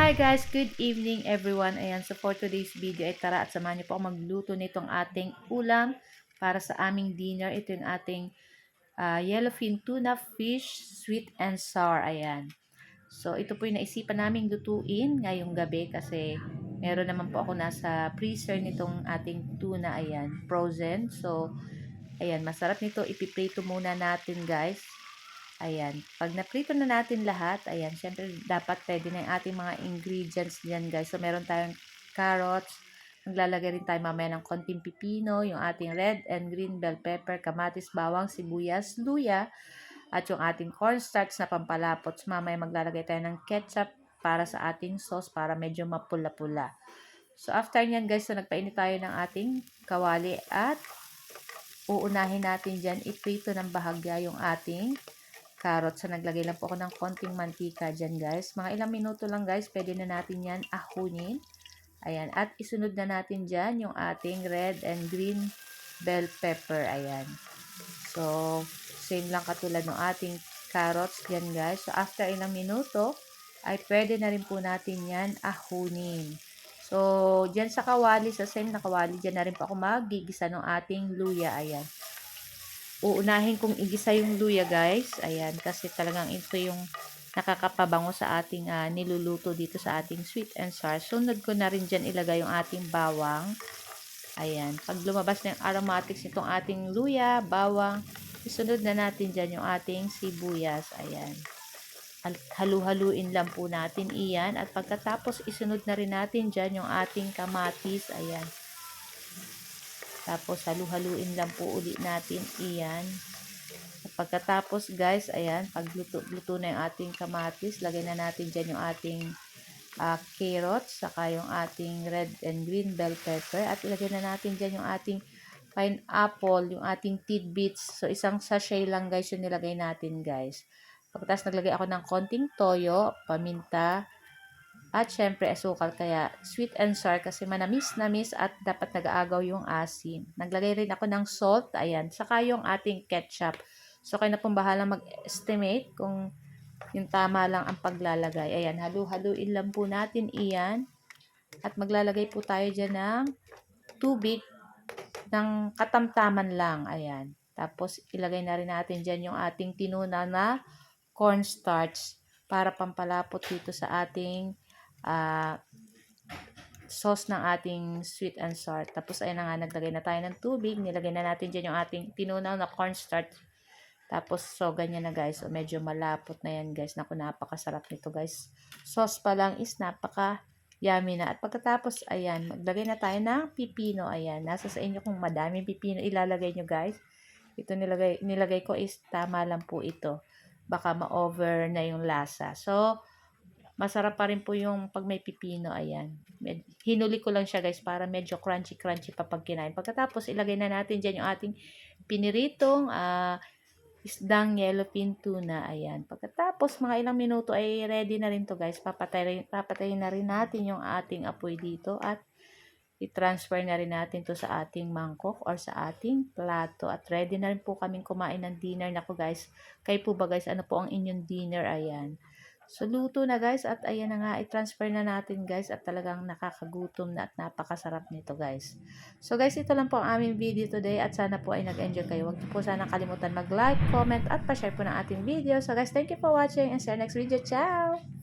Hi guys, good evening everyone. Ayan, so for today's video ay tara at samahan niyo po ako magluto nitong ating ulam para sa aming dinner. Ito yung ating yellowfin tuna fish, sweet and sour. Ayan. So ito po yung naisipan naming lutuin ngayong gabi kasi meron naman po ako nasa freezer nitong ating tuna. Ayan, frozen. So ayan, masarap nito. Ipiprito muna natin guys. Ayan, pag naprito na natin lahat, ayan, syempre dapat ready na yung ating mga ingredients diyan guys. So meron tayong carrots, maglalagay rin tayo mamaya ng konting pipino, yung ating red and green bell pepper, kamatis, bawang, sibuyas, luya, at yung ating cornstarch na pampalapot. So, mamaya maglalagay tayo ng ketchup para sa ating sauce para medyo mapula-pula. So after nyan guys, so nagpainit tayo ng ating kawali at uunahin natin dyan iprito ng bahagya yung ating carrots. So, naglagay lang po ako ng konting mantika dyan, guys. Mga ilang minuto lang, guys. Pwede na natin yan ahunin. Ayan. At isunod na natin dyan yung ating red and green bell pepper. Ayan. So, same lang katulad ng ating carrots dyan, guys. So, after ilang minuto, ay pwede na rin po natin yan ahunin. So, dyan sa kawali, sa same na kawali, dyan na rin po ako magigisa ng ating luya. Ayan. Uunahin kong igisa yung luya guys. Ayan, kasi talagang ito yung nakakapabango sa ating niluluto dito sa ating sweet and sour. Sunod ko na rin dyan ilagay yung ating bawang. Ayan, pag lumabas na yung aromatics nitong ating luya, bawang, isunod na natin dyan yung ating sibuyas. Ayan, halu-haluin lang po natin iyan. At pagkatapos isunod na rin natin dyan yung ating kamatis. Ayan. Tapos, halu-haluin lang po ulit natin iyan. At pagkatapos, guys, ayan, pag luto na yung ating kamatis, lagay na natin dyan yung ating carrots, saka yung ating red and green bell pepper. At ilagay na natin dyan yung ating pineapple, yung ating tidbits. So, isang sachet lang, guys, yung nilagay natin, guys. Pagkatapos, naglagay ako ng konting toyo, paminta, at syempre, asukal. Kaya, sweet and sour kasi manamis-namis at dapat nag-aagaw yung asin. Naglagay rin ako ng salt. Ayan. Saka yung ating ketchup. So, kayo na pong bahala mag-estimate kung yung tama lang ang paglalagay. Ayan. Halu-haluin lang po natin iyan. At maglalagay po tayo dyan ng tubig ng katamtaman lang. Ayan. Tapos, ilagay na rin natin dyan yung ating tinuna na cornstarch para pampalapot dito sa ating sauce ng ating sweet and sour. Tapos, ayun na nga, naglagay na tayo ng tubig. Nilagay na natin dyan yung ating tinunaw na cornstarch. Tapos, so, ganyan na guys. So, medyo malapot na yan guys. Naku, napakasarap nito guys. Sauce pa lang is napaka-yummy na. At pagkatapos, ayan, maglagay na tayo ng pipino. Ayan, nasa sa inyo kung madaming pipino ilalagay nyo guys. Ito nilagay ko is tama lang po ito. Baka ma-over na yung lasa. So, masarap pa rin po yung pag may pipino, ayan. Hinuli ko lang siya guys para medyo crunchy-crunchy pa pag kinain. Pagkatapos, ilagay na natin dyan yung ating piniritong isdang yellowfin tuna, ayan. Pagkatapos, mga ilang minuto ay ready na rin to guys. Papatayin na rin natin yung ating apoy dito at i-transfer na rin natin to sa ating mangkok or sa ating plato. At ready na rin po kaming kumain ng dinner na ko guys. Kayo po ba guys, ano po ang inyong dinner? Ayan. So, luto na guys at ayan na nga, i-transfer na natin guys at talagang nakakagutom na at napakasarap nito guys. So guys, ito lang po ang aming video today at sana po ay nag-enjoy kayo. Huwag niyo po sana kalimutan mag-like, comment at pa-share po ng ating video. So guys, thank you for watching and see you next video. Ciao!